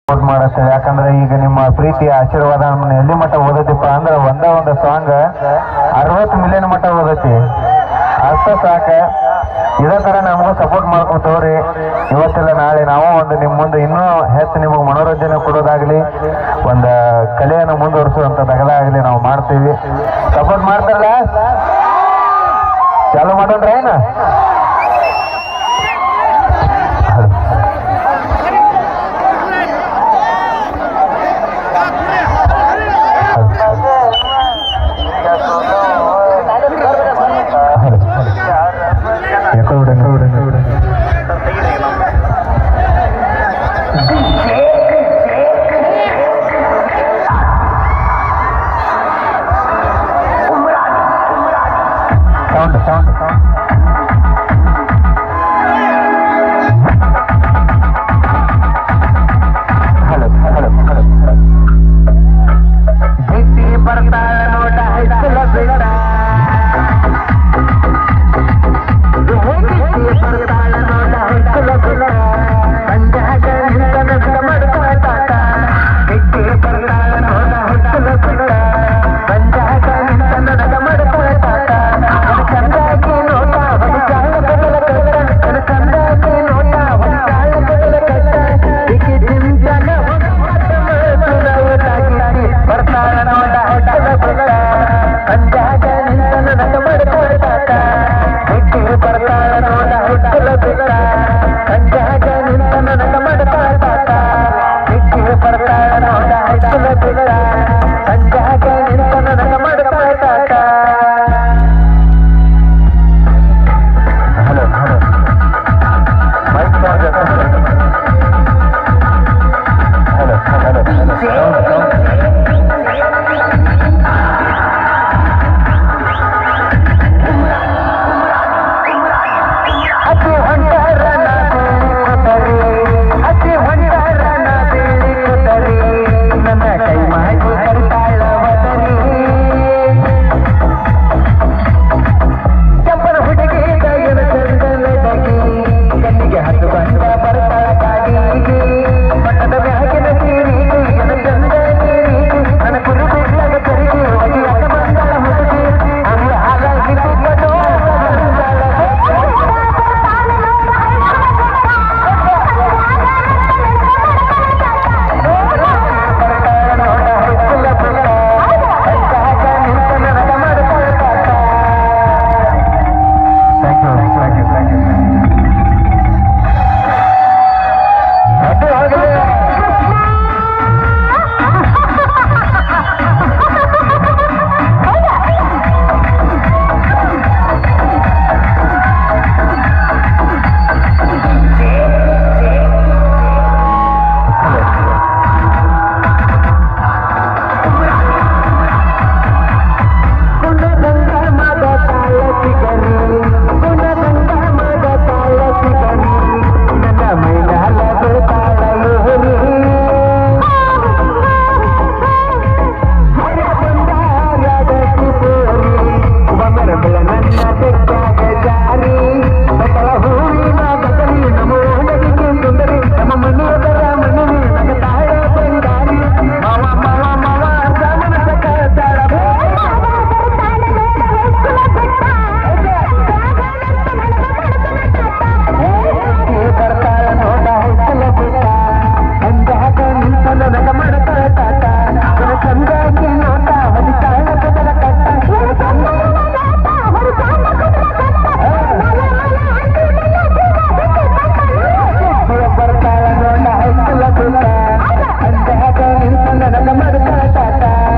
Support ಮಾಡತ್ತೆ. ಯಾಕಂದ್ರೆ ಈಗ ನಿಮ್ಮ ಪ್ರೀತಿಯ ಆಶೀರ್ವಾದ ನಮ್ಮನ್ನ ಎಲ್ಲಿ ಮಟ್ಟ ಓದತಿಪ್ಪ ಅಂದ್ರೆ ಒಂದು ಸಾಂಗ್ 60 ಮಿಲಿಯನ್ ಮಟ್ಟ ಓದತಿ. ಅಷ್ಟ ಸಾಕ. ಇದೇ ತರ ನಮಗೂ ಸಪೋರ್ಟ್ ಮಾಡ್ಕೊತವ್ರಿ. ಇವತ್ತೆಲ್ಲ ನಾಳೆ ನಾವು ಒಂದು ನಿಮ್ಮ ಮುಂದೆ ಇನ್ನೂ ಹೆಚ್ಚು ನಿಮಗೆ ಮನೋರಂಜನೆ ಕೊಡೋದಾಗ್ಲಿ, ಒಂದು ಕಲೆಯನ್ನು ಮುಂದುವರಿಸುವಂಥದ್ದಾಗಲಿ ನಾವು ಮಾಡ್ತೀವಿ. ಸಪೋರ್ಟ್ ಮಾಡ್ತಾರಲ್ಲ, ಚಾಲು ಮಾಡೋಣ್ರ ಏನ? sound